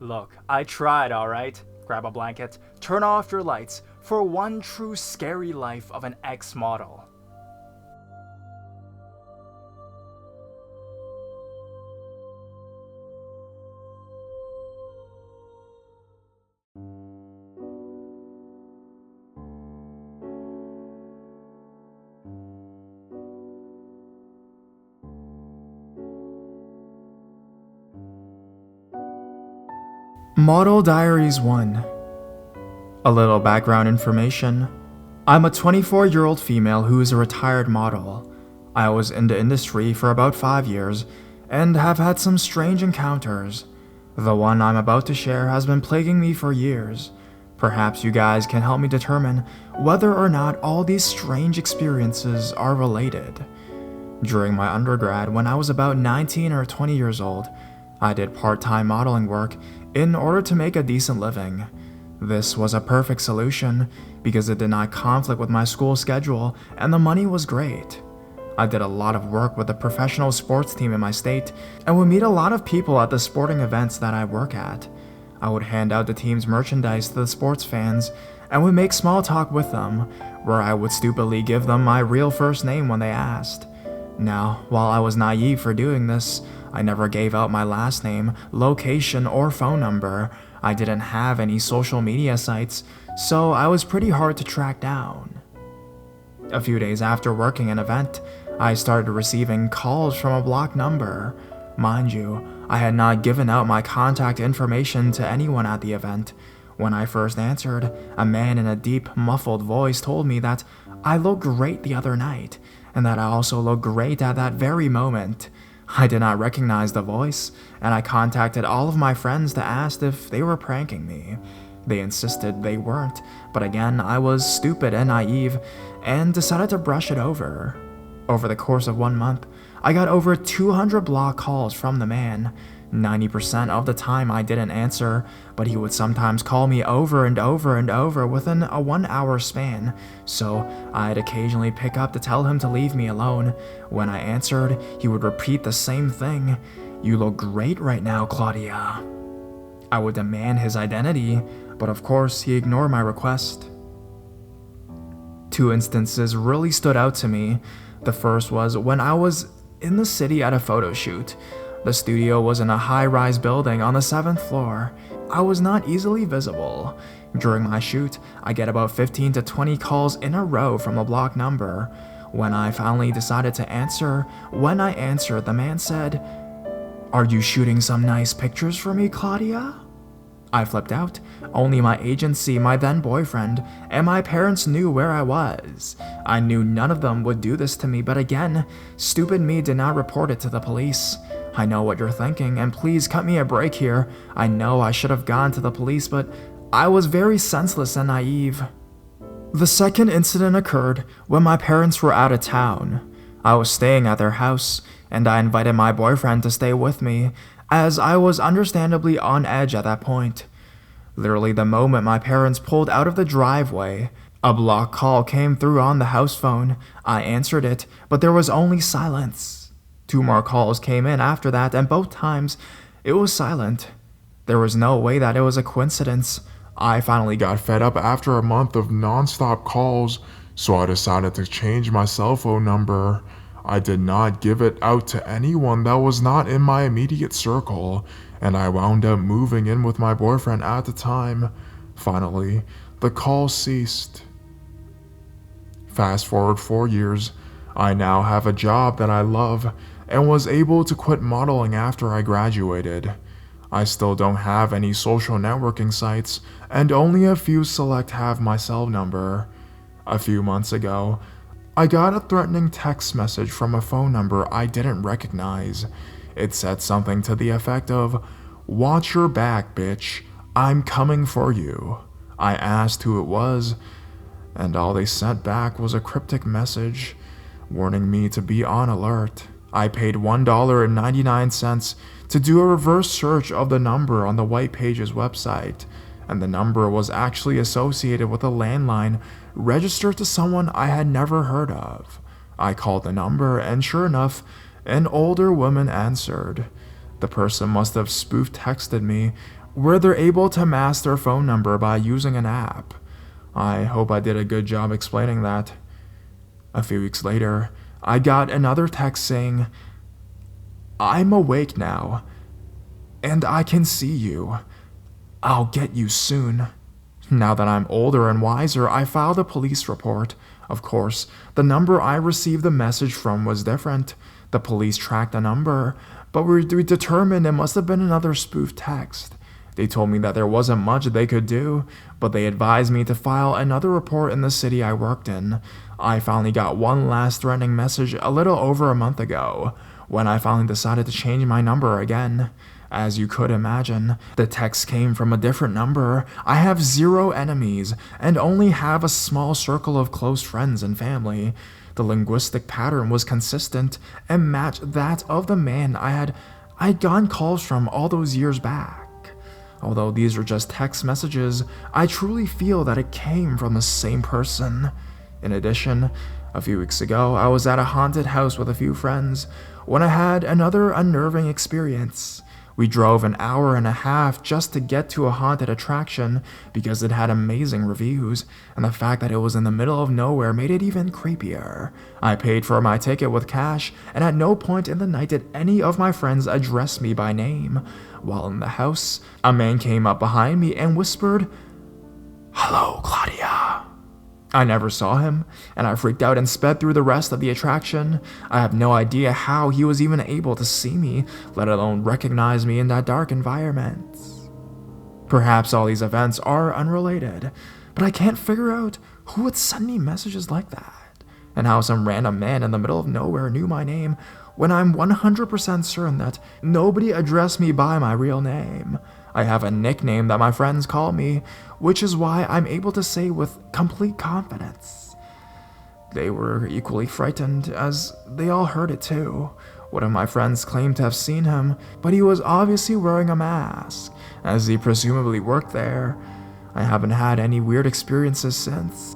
Look, I tried, alright? Grab a blanket, turn off your lights for one true scary life of an ex-model. Model Diaries 1. A little background information. I'm a 24-year-old female who is a retired model. I was in the industry for about 5 years and have had some strange encounters. The one I'm about to share has been plaguing me for years. Perhaps you guys can help me determine whether or not all these strange experiences are related. During my undergrad, when I was about 19 or 20 years old, I did part-time modeling work in order to make a decent living. This was a perfect solution because it did not conflict with my school schedule and the money was great. I did a lot of work with a professional sports team in my state and would meet a lot of people at the sporting events that I work at. I would hand out the team's merchandise to the sports fans and would make small talk with them, where I would stupidly give them my real first name when they asked. Now, while I was naive for doing this, I never gave out my last name, location, or phone number. I didn't have any social media sites, so I was pretty hard to track down. A few days after working an event, I started receiving calls from a blocked number. Mind you, I had not given out my contact information to anyone at the event. When I first answered, a man in a deep, muffled voice told me that I looked great the other night, and that I also looked great at that very moment. I did not recognize the voice, and I contacted all of my friends to ask if they were pranking me. They insisted they weren't, but again, I was stupid and naive, and decided to brush it over. Over the course of 1 month, I got over 200 block calls from the man. 90% of the time I didn't answer, but he would sometimes call me over and over and over within a 1-hour span, so I'd occasionally pick up to tell him to leave me alone. When I answered, he would repeat the same thing. "You look great right now, Claudia." I would demand his identity, but of course he ignored my request. 2 instances really stood out to me. The first was when I was in the city at a photo shoot. The studio was in a high-rise building on the 7th floor. I was not easily visible. During my shoot, I get about 15 to 20 calls in a row from a block number. When I finally decided to answer, the man said, "Are you shooting some nice pictures for me, Claudia?" I flipped out. Only my agency, my then boyfriend, and my parents knew where I was. I knew none of them would do this to me, but again, stupid me did not report it to the police. I know what you're thinking, and please cut me a break here. I know I should have gone to the police, but I was very senseless and naive. The second incident occurred when my parents were out of town. I was staying at their house, and I invited my boyfriend to stay with me, as I was understandably on edge at that point. Literally the moment my parents pulled out of the driveway, a block call came through on the house phone. I answered it, but there was only silence. 2 more calls came in after that, and both times, it was silent. There was no way that it was a coincidence. I finally got fed up after a month of non-stop calls, so I decided to change my cell phone number. I did not give it out to anyone that was not in my immediate circle, and I wound up moving in with my boyfriend at the time. Finally, the calls ceased. Fast forward 4 years, I now have a job that I love and was able to quit modeling after I graduated. I still don't have any social networking sites, and only a few select have my cell number. A few months ago, I got a threatening text message from a phone number I didn't recognize. It said something to the effect of, "Watch your back, bitch. I'm coming for you." I asked who it was, and all they sent back was a cryptic message warning me to be on alert. I paid $1.99 to do a reverse search of the number on the White Pages website, and the number was actually associated with a landline registered to someone I had never heard of. I called the number, and sure enough, an older woman answered. The person must have spoof texted me, where they're able to mask their phone number by using an app. I hope I did a good job explaining that. A few weeks later, I got another text saying, "I'm awake now, and I can see you. I'll get you soon." Now that I'm older and wiser, I filed a police report. Of course, the number I received the message from was different. The police tracked the number, but we determined it must have been another spoof text. They told me that there wasn't much they could do, but they advised me to file another report in the city I worked in. I finally got one last threatening message a little over a month ago, when I finally decided to change my number again. As you could imagine, the text came from a different number. I have 0 enemies and only have a small circle of close friends and family. The linguistic pattern was consistent and matched that of the man I'd gotten calls from all those years back. Although these are just text messages, I truly feel that it came from the same person. In addition, a few weeks ago, I was at a haunted house with a few friends when I had another unnerving experience. We drove an hour and a half just to get to a haunted attraction because it had amazing reviews, and the fact that it was in the middle of nowhere made it even creepier. I paid for my ticket with cash, and at no point in the night did any of my friends address me by name. While in the house, a man came up behind me and whispered, "Hello, Claudia." I never saw him, and I freaked out and sped through the rest of the attraction. I have no idea how he was even able to see me, let alone recognize me in that dark environment. Perhaps all these events are unrelated, but I can't figure out who would send me messages like that, and how some random man in the middle of nowhere knew my name when I'm 100% certain that nobody addressed me by my real name. I have a nickname that my friends call me, which is why I'm able to say with complete confidence. They were equally frightened, as they all heard it too. One of my friends claimed to have seen him, but he was obviously wearing a mask, as he presumably worked there. I haven't had any weird experiences since.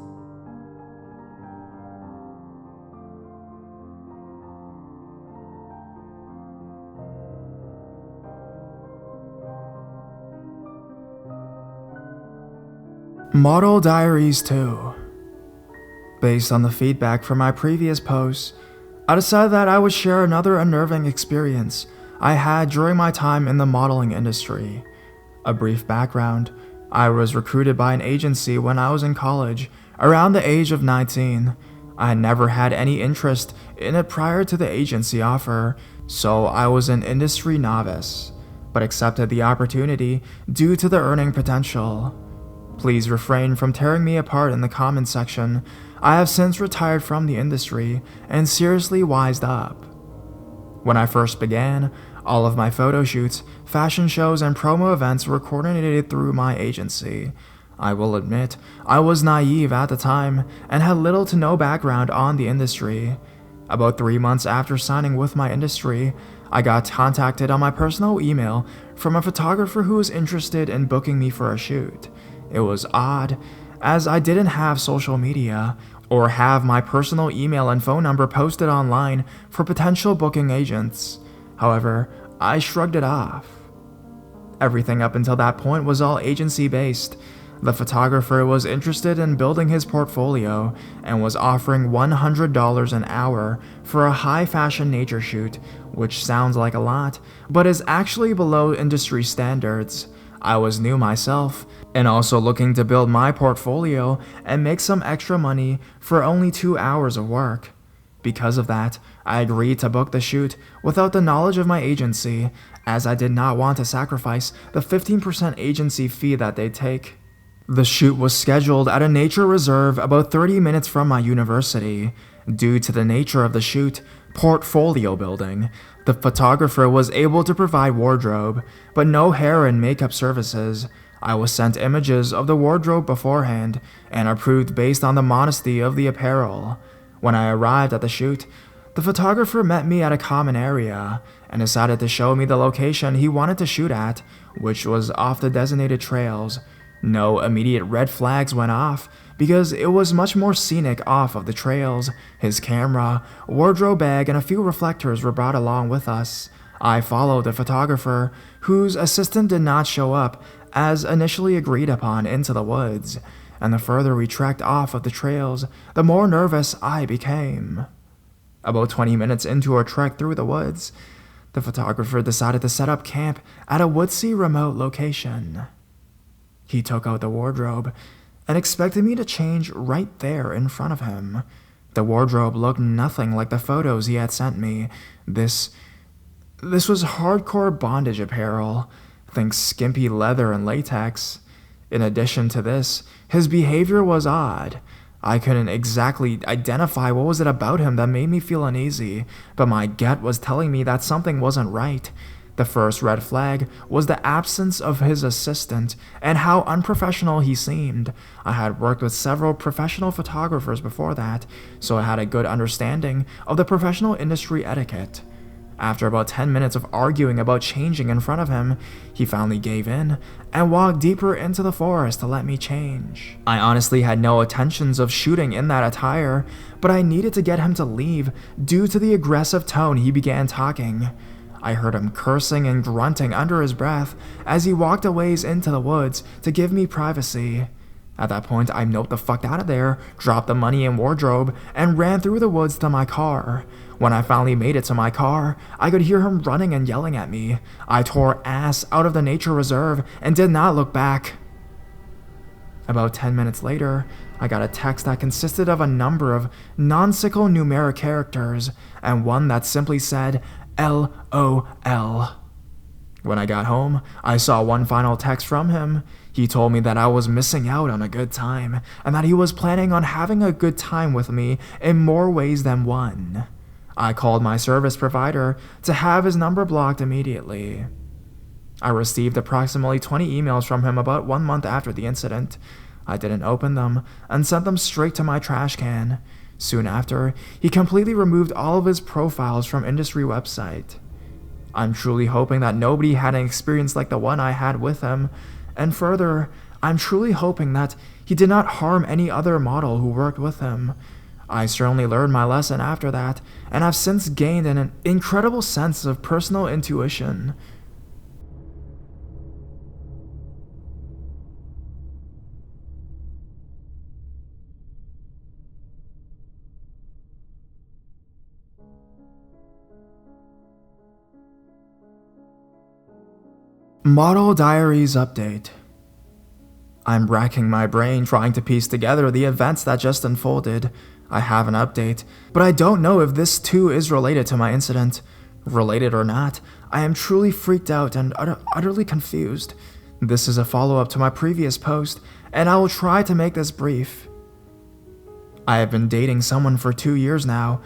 Model Diaries 2. Based on the feedback from my previous posts, I decided that I would share another unnerving experience I had during my time in the modeling industry. A brief background: I was recruited by an agency when I was in college, around the age of 19. I had never had any interest in it prior to the agency offer, so I was an industry novice, but accepted the opportunity due to the earning potential. Please refrain from tearing me apart in the comment section. I have since retired from the industry and seriously wised up. When I first began, all of my photo shoots, fashion shows, and promo events were coordinated through my agency. I will admit, I was naive at the time and had little to no background on the industry. About 3 months after signing with my industry, I got contacted on my personal email from a photographer who was interested in booking me for a shoot. It was odd, as I didn't have social media or have my personal email and phone number posted online for potential booking agents. However, I shrugged it off. Everything up until that point was all agency-based. The photographer was interested in building his portfolio and was offering $100 an hour for a high-fashion nature shoot, which sounds like a lot, but is actually below industry standards. I was new myself, and also looking to build my portfolio and make some extra money for only 2 hours of work. Because of that, I agreed to book the shoot without the knowledge of my agency, as I did not want to sacrifice the 15% agency fee that they take. The shoot was scheduled at a nature reserve about 30 minutes from my university. Due to the nature of the shoot, portfolio building, the photographer was able to provide wardrobe, but no hair and makeup services. I was sent images of the wardrobe beforehand and approved based on the modesty of the apparel. When I arrived at the shoot, the photographer met me at a common area and decided to show me the location he wanted to shoot at, which was off the designated trails. No immediate red flags went off because it was much more scenic off of the trails. His camera, wardrobe bag, and a few reflectors were brought along with us. I followed the photographer, whose assistant did not show up as initially agreed upon, into the woods, and the further we trekked off of the trails, the more nervous I became. About 20 minutes into our trek through the woods, the photographer decided to set up camp at a woodsy remote location. He took out the wardrobe and expected me to change right there in front of him. The wardrobe looked nothing like the photos he had sent me. This was hardcore bondage apparel. Think skimpy leather and latex. In addition to this, his behavior was odd. I couldn't exactly identify what was it about him that made me feel uneasy, but my gut was telling me that something wasn't right. The first red flag was the absence of his assistant and how unprofessional he seemed. I had worked with several professional photographers before that, so I had a good understanding of the professional industry etiquette. After about 10 minutes of arguing about changing in front of him, he finally gave in and walked deeper into the forest to let me change. I honestly had no intentions of shooting in that attire, but I needed to get him to leave due to the aggressive tone he began talking. I heard him cursing and grunting under his breath as he walked a ways into the woods to give me privacy. At that point, I noped the fuck out of there, dropped the money and wardrobe, and ran through the woods to my car. When I finally made it to my car, I could hear him running and yelling at me. I tore ass out of the nature reserve and did not look back. About 10 minutes later, I got a text that consisted of a number of non-sickle numeric characters and one that simply said LOL. When I got home, I saw one final text from him. He told me that I was missing out on a good time and that he was planning on having a good time with me in more ways than one. I called my service provider to have his number blocked immediately. I received approximately 20 emails from him about 1 month after the incident. I didn't open them and sent them straight to my trash can. Soon after, he completely removed all of his profiles from industry website. I'm truly hoping that nobody had an experience like the one I had with him, and further, I'm truly hoping that he did not harm any other model who worked with him. I certainly learned my lesson after that, and have since gained an incredible sense of personal intuition. Model Diaries Update. I'm racking my brain trying to piece together the events that just unfolded. I have an update, but I don't know if this too is related to my incident. Related or not, I am truly freaked out and utterly confused. This is a follow-up to my previous post, and I will try to make this brief. I have been dating someone for 2 years now,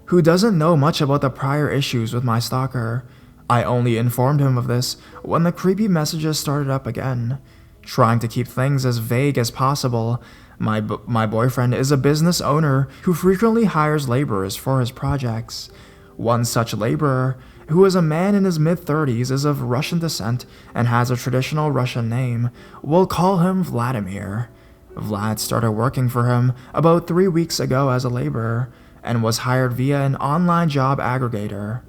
who doesn't know much about the prior issues with my stalker. I only informed him of this when the creepy messages started up again. Trying to keep things as vague as possible, my boyfriend is a business owner who frequently hires laborers for his projects. One such laborer, who is a man in his mid-30s, is of Russian descent and has a traditional Russian name. We'll call him Vladimir. Vlad started working for him about 3 weeks ago as a laborer and was hired via an online job aggregator.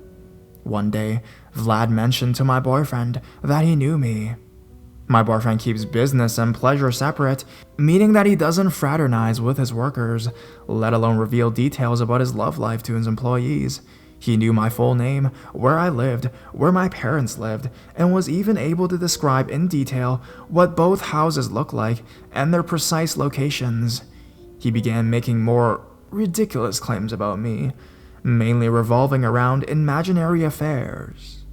One day, Vlad mentioned to my boyfriend that he knew me. My boyfriend keeps business and pleasure separate, meaning that he doesn't fraternize with his workers, let alone reveal details about his love life to his employees. He knew my full name, where I lived, where my parents lived, and was even able to describe in detail what both houses look like and their precise locations. He began making more ridiculous claims about me, mainly revolving around imaginary affairs.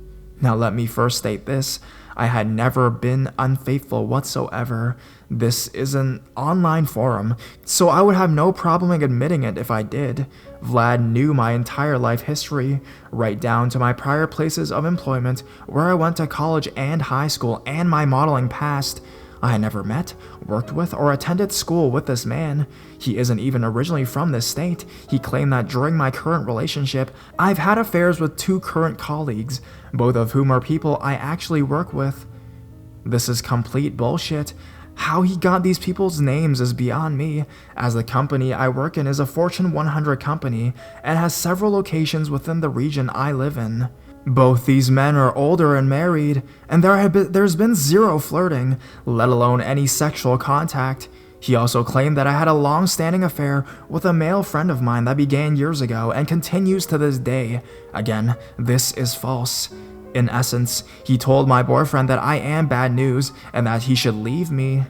Now let me first state this. I had never been unfaithful whatsoever. This is an online forum, so I would have no problem in admitting it if I did. Vlad knew my entire life history, right down to my prior places of employment, where I went to college and high school, and my modeling past. I had never met, worked with, or attended school with this man. He isn't even originally from this state. He claimed that during my current relationship, I've had affairs with 2 current colleagues, both of whom are people I actually work with. This is complete bullshit. How he got these people's names is beyond me, as the company I work in is a Fortune 100 company and has several locations within the region I live in. Both these men are older and married, and there's been zero flirting, let alone any sexual contact. He also claimed that I had a long-standing affair with a male friend of mine that began years ago and continues to this day. Again, this is false. In essence, he told my boyfriend that I am bad news and that he should leave me.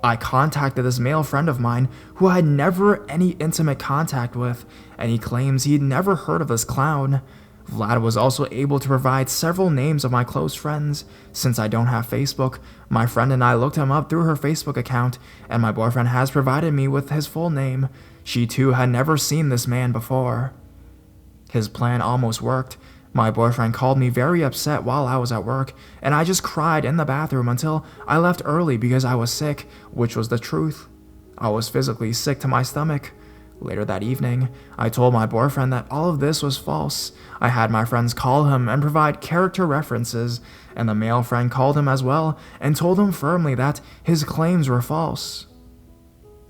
I contacted this male friend of mine who I had never any intimate contact with, and he claims he'd never heard of this clown. Vlad was also able to provide several names of my close friends. Since I don't have Facebook, my friend and I looked him up through her Facebook account, and my boyfriend has provided me with his full name. She too had never seen this man before. His plan almost worked. My boyfriend called me very upset while I was at work, and I just cried in the bathroom until I left early because I was sick, which was the truth. I was physically sick to my stomach. Later that evening, I told my boyfriend that all of this was false. I had my friends call him and provide character references, and the male friend called him as well and told him firmly that his claims were false.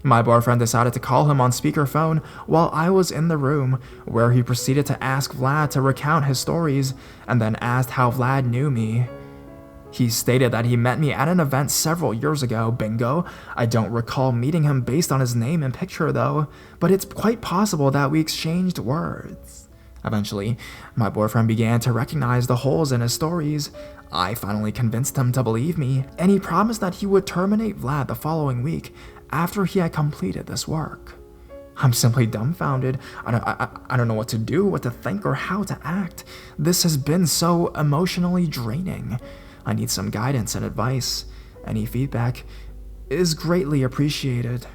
My boyfriend decided to call him on speakerphone while I was in the room, where he proceeded to ask Vlad to recount his stories, and then asked how Vlad knew me. He stated that he met me at an event several years ago, bingo. I don't recall meeting him based on his name and picture though, but it's quite possible that we exchanged words. Eventually, my boyfriend began to recognize the holes in his stories. I finally convinced him to believe me, and he promised that he would terminate Vlad the following week after he had completed this work. I'm simply dumbfounded. I don't know what to do, what to think, or how to act. This has been so emotionally draining. I need some guidance and advice. Any feedback is greatly appreciated.